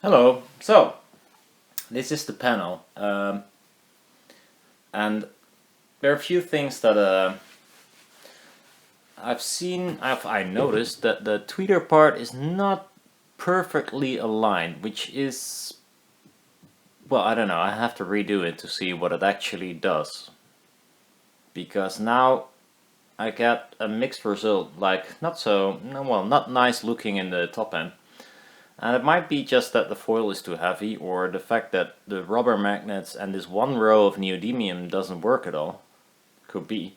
Hello. So this is the panel, and there are a few things that I noticed that the tweeter part is not perfectly aligned, which is, well, I don't know. I have to redo it to see what it actually does, because now I get a mixed result, like not so well, not nice looking in the top end. And it might be just that the foil is too heavy, or the fact that the rubber magnets and this one row of neodymium doesn't work at all. Could be.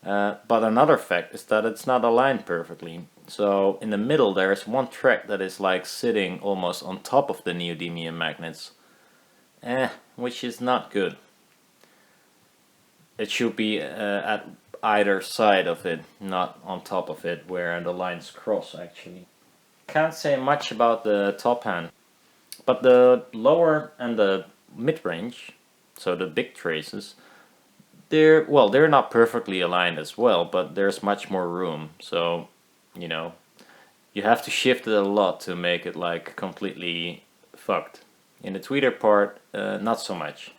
But another fact is that it's not aligned perfectly. So in the middle there is one track that is like sitting almost on top of the neodymium magnets. Which is not good. It should be at either side of it, not on top of it, where the lines cross actually. Can't say much about the top hand, but the lower and the mid-range, so the big traces, they're not perfectly aligned as well, but there's much more room. So, you know, you have to shift it a lot to make it like completely fucked. In the tweeter part, not so much.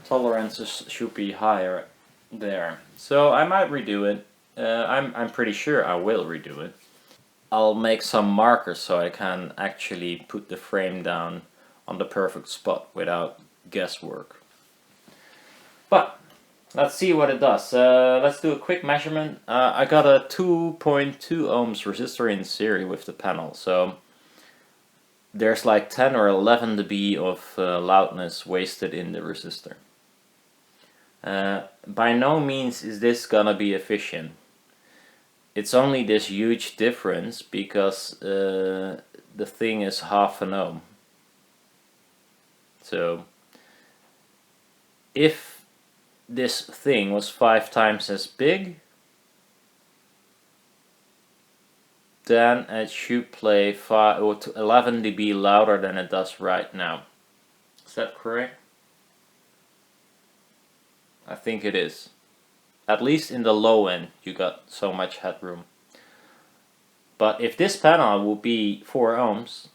Tolerances should be higher there. So I might redo it. I'm pretty sure I will redo it. I'll make some markers so I can actually put the frame down on the perfect spot without guesswork. But let's see what it does. Let's do a quick measurement. I got a 2.2 ohms resistor in series with the panel, so there's like 10 or 11 dB of loudness wasted in the resistor. By no means is this gonna be efficient. It's only this huge difference because the thing is half an ohm. So if this thing was 5 times as big, then it should play 5 or 11 dB louder than it does right now. Is that correct? I think it is. At least in the low end you got so much headroom. But if this panel would be 4 ohms,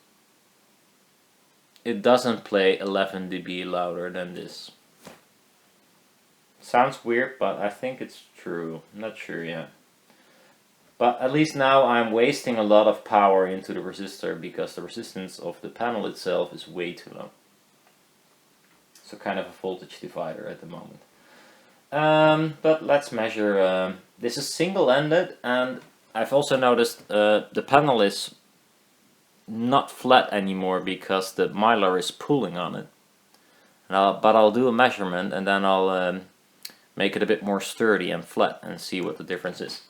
it doesn't play 11 dB louder than this. Sounds weird, but I think it's true. I'm not sure yet. But at least now I'm wasting a lot of power into the resistor because the resistance of the panel itself is way too low. So kind of a voltage divider at the moment. But let's measure. This is single-ended, and I've also noticed the panel is not flat anymore because the mylar is pulling on it. But I'll do a measurement and then I'll make it a bit more sturdy and flat and see what the difference is.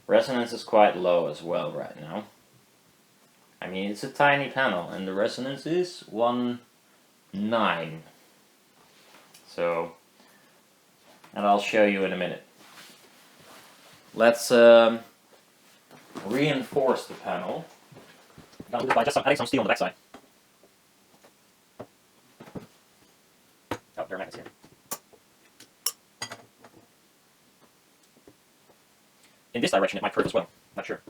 Resonance is quite low as well right now. I mean, it's a tiny panel and the resonance is 1.9. So, and I'll show you in a minute. Let's reinforce the panel. I'll do it by just adding some steel on the backside. Oh, there are magnets here. In this direction it might curve as well, not sure.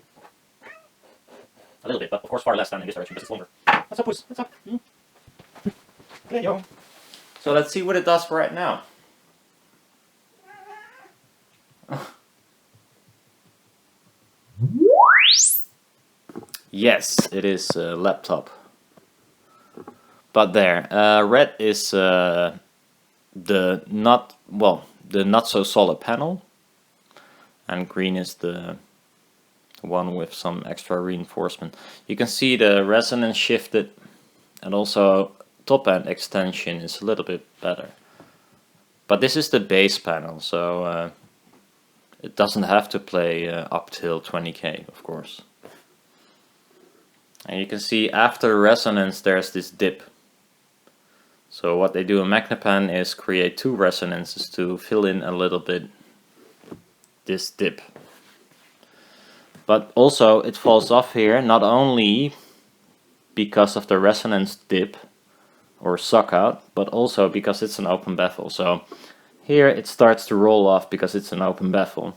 A little bit, but of course far less than in this direction because it's longer. What's up, Puss? What's up? There you go. So let's see what it does right now. Yes, it is a laptop. But there, red is the not so solid panel, and green is the one with some extra reinforcement. You can see the resonance shifted, and also top end extension is a little bit better. But this is the base panel, so it doesn't have to play up till 20k, of course. And you can see after resonance there's this dip. So what they do in Magnepan is create 2 resonances to fill in a little bit this dip. But also it falls off here not only because of the resonance dip or suck out, but also because it's an open baffle. So here it starts to roll off because it's an open baffle.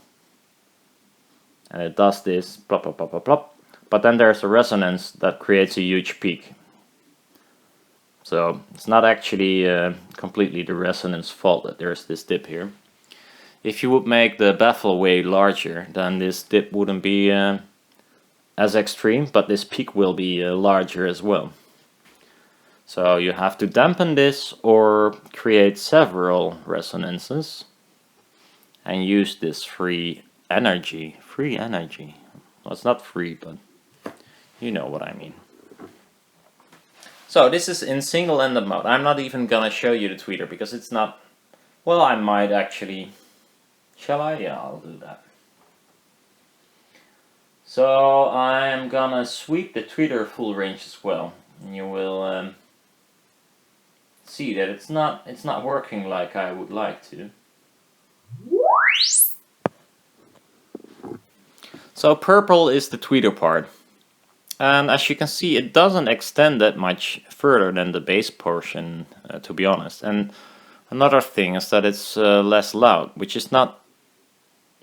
and it does this plop plop plop plop plop, but then there's a resonance that creates a huge peak. So it's not actually completely the resonance fault that there's this dip here. If you would make the baffle way larger, then this dip wouldn't be as extreme, but this peak will be larger as well. So you have to dampen this or create several resonances and use this free energy. Free energy. Well, it's not free, but you know what I mean. So this is in single-ended mode. I'm not even gonna show you the tweeter because it's not... Well, I might actually... Shall I? Yeah, I'll do that. So I'm gonna sweep the tweeter full range as well. And you will see that it's not working like I would like to. So purple is the tweeter part. And as you can see, it doesn't extend that much further than the bass portion, to be honest. And another thing is that it's less loud, which is not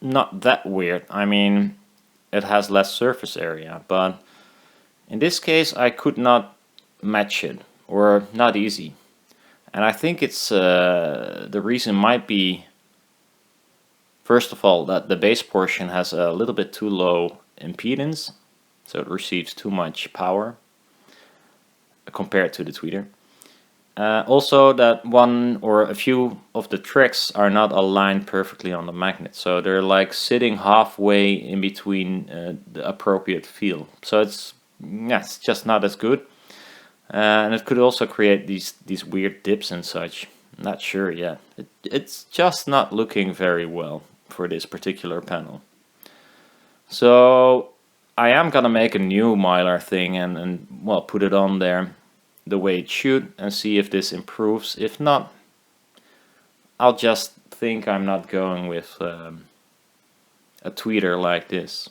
that weird. I mean, it has less surface area, but in this case I could not match it, or not easy. And I think it's the reason might be, first of all, that the bass portion has a little bit too low impedance, so it receives too much power compared to the tweeter. Also that one or a few of the tracks are not aligned perfectly on the magnet, so they're like sitting halfway in between the appropriate feel. So it's just not as good. And it could also create these weird dips and such. I'm not sure yet. It's just not looking very well for this particular panel. So I am gonna make a new Mylar thing and well, put it on there the way it should and see if this improves. If not, I'll just think I'm not going with a tweeter like this.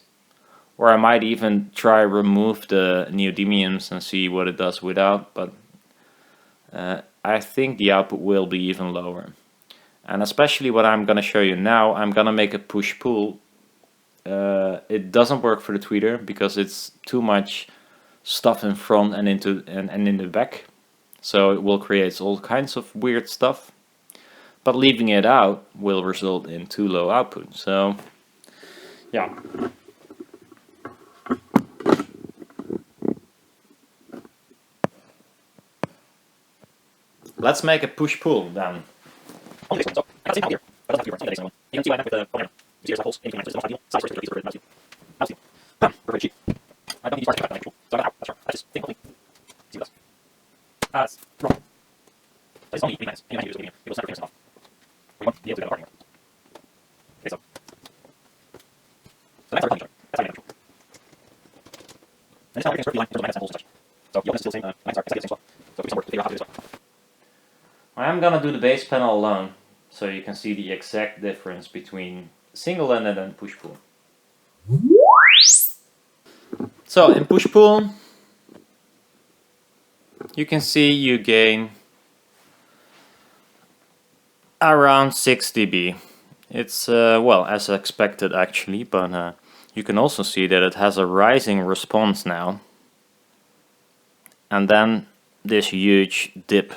Or I might even try remove the neodymiums and see what it does without, but I think the output will be even lower. And especially what I'm gonna show you now, I'm gonna make a push-pull. It doesn't work for the tweeter because it's too much stuff in front and in the back. So it will create all kinds of weird stuff. But leaving it out will result in too low output. So yeah. Let's make a push-pull then. Only this one, so I can't see here, but it doesn't have to be different. You can see why I'm with the program. You see there's holes in between the size for the keys are mouse. We're very cheap. I don't need to start to so I'm out. That's right. I just think only. See this. That's wrong. It's only 8 minutes. And you might use it. It will never finish off. We won't be able to do that anymore. Okay, so. So that's our control. That's how you control. And this time we're going to line in terms of minus and holes and such. So you'll still the same lines are exactly the same as well. So it'll be some work to figure out how to do this well. I am gonna do the bass panel alone, so you can see the exact difference between single-ended and push-pull. So in push-pull, you can see you gain around 6 dB. It's well, as expected actually, but you can also see that it has a rising response now, and then this huge dip.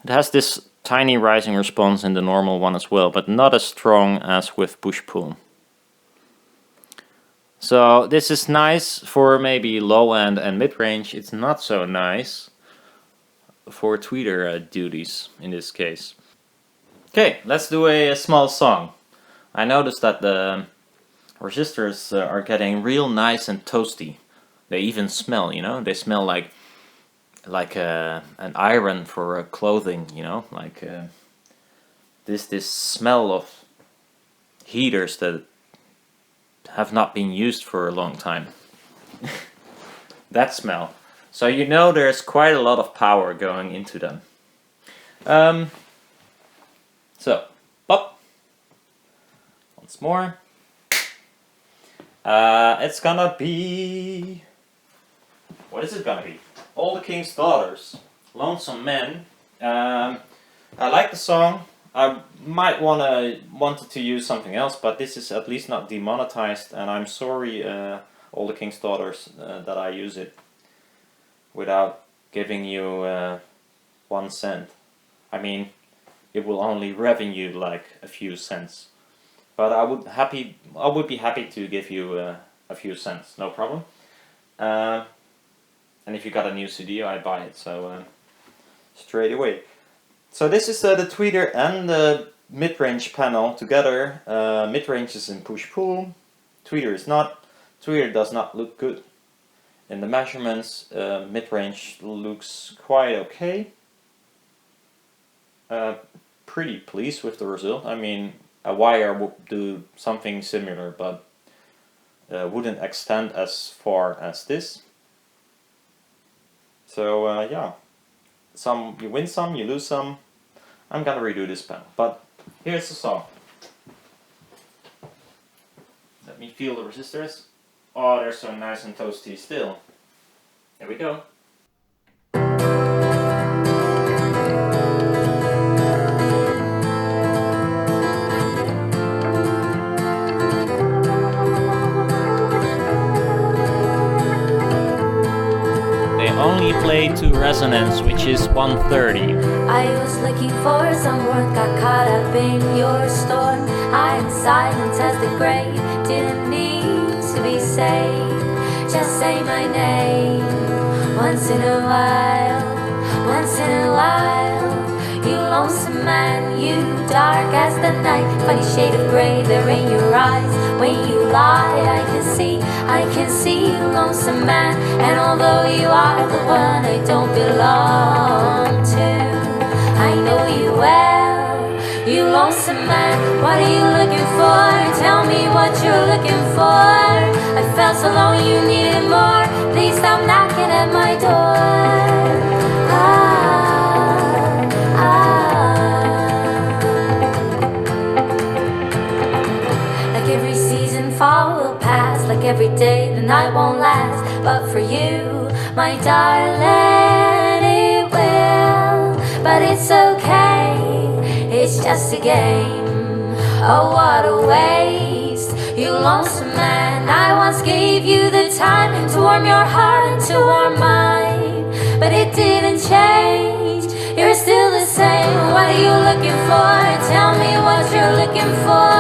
It has this tiny rising response in the normal one as well, but not as strong as with push-pull. So this is nice for maybe low end and mid-range. It's not so nice for tweeter duties in this case. Okay, let's do a small song. I noticed that the resistors are getting real nice and toasty. They even smell, you know, they smell like an iron for clothing, you know, like this smell of heaters that have not been used for a long time. That smell. So you know there's quite a lot of power going into them. So, pop. Once more. It's gonna be... What is it gonna be? All the King's Daughters, Lonesome Men. I like the song. I might wanted to use something else, but this is at least not demonetized, and I'm sorry, all the King's Daughters, that I use it without giving you 1 cent. I mean, it will only revenue like a few cents, but I would be happy to give you a few cents, no problem. And if you got a new CD, I buy it, so straight away. So this is the tweeter and the mid-range panel together. Mid-range is in push-pull, tweeter is not. Tweeter does not look good in the measurements. Mid-range looks quite okay. Pretty pleased with the result. I mean, a wire would do something similar, but wouldn't extend as far as this. So yeah, you win some, you lose some. I'm gonna redo this panel, but here's the song. Let me feel the resistors. Oh, they're so nice and toasty still. Here we go. They only play to resonance, which is 130. I was looking for some work, got caught up in your storm. I am silent as the grave, didn't need to be saved. Just say my name, once in a while, once in a while. You lonesome man, you dark as the night. Funny shade of gray there in your eyes. When you lie, I can see you lonesome man. And although you are the one I don't belong to, I know you well, you lonesome man. What are you looking for? Tell me what you're looking for. I felt so long you needed more. Please stop knocking at my door. Like every season fall will pass, like every day the night won't last. But for you, my darling, it will. But it's okay, it's just a game. Oh, what a waste, you lonesome man. I once gave you the time to warm your heart and to warm mine, but it didn't change, you're still the same. What are you looking for? Tell me what you're looking for.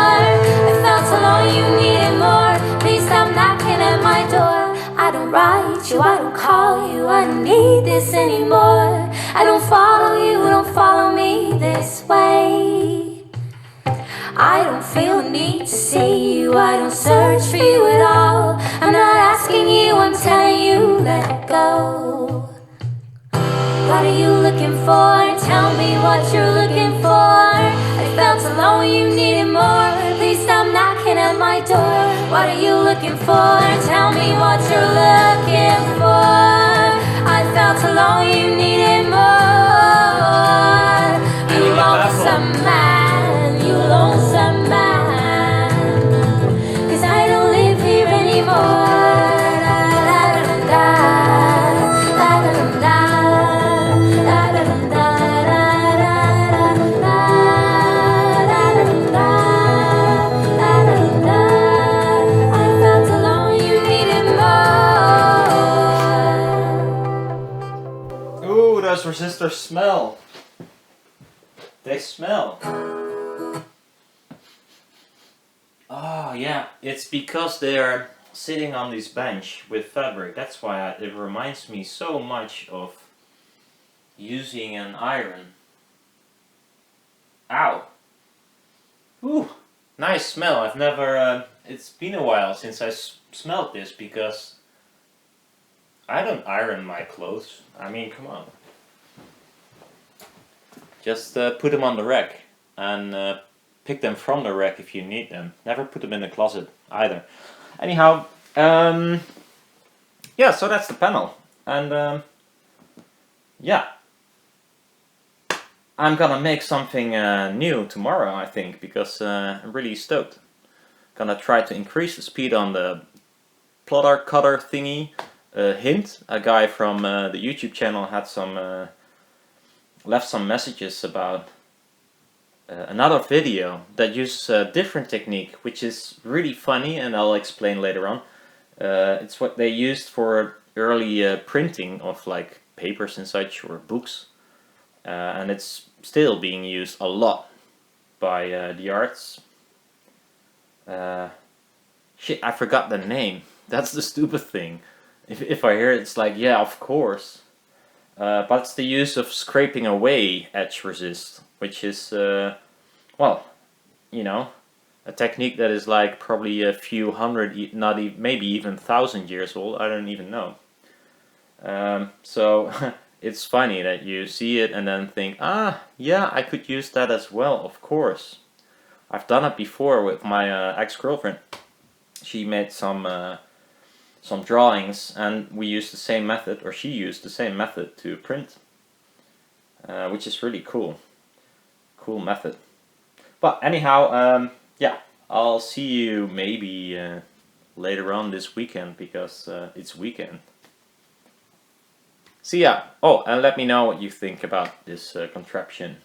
I felt so long you needed more. Please stop knocking at my door. I don't write you, I don't call you, I don't need this anymore. I don't follow you, don't follow me this way. I don't feel the need to see you, I don't search for you at all. I'm not asking you, I'm telling you, let go. What are you looking for? Tell me what you're looking for. I felt alone, you needed more. Please stop knocking at my door. What are you looking for? Tell me what you're looking for. I felt alone, you needed more. You lonesome man, you lonesome man. 'Cause I don't live here anymore. Those resistors smell. They smell. Oh yeah, it's because they're sitting on this bench with fabric. That's why it reminds me so much of using an iron. Ow. Ooh, nice smell. I've never, it's been a while since I smelled this because I don't iron my clothes. I mean, come on. Just put them on the rack and pick them from the rack if you need them. Never put them in the closet either. Anyhow, yeah, so that's the panel. And yeah, I'm gonna make something new tomorrow, I think, because I'm really stoked. Gonna try to increase the speed on the plotter cutter thingy. Hint, a guy from the YouTube channel had some left some messages about another video that uses a different technique, which is really funny, and I'll explain later on. It's what they used for early printing of like papers and such, or books, and it's still being used a lot by the arts. Shit, I forgot the name. That's the stupid thing. If I hear it, it's like, yeah, of course. But it's the use of scraping away etch resist, which is, well, you know, a technique that is like probably a few hundred, not even, maybe even 1,000 years old. I don't even know. So it's funny that you see it and then think, ah, yeah, I could use that as well, of course. I've done it before with my ex-girlfriend. She made some drawings, and we used the same method, or she used the same method to print, which is really cool. Cool method. But anyhow, yeah, I'll see you maybe later on this weekend, because it's weekend. See ya. Oh, and let me know what you think about this contraption.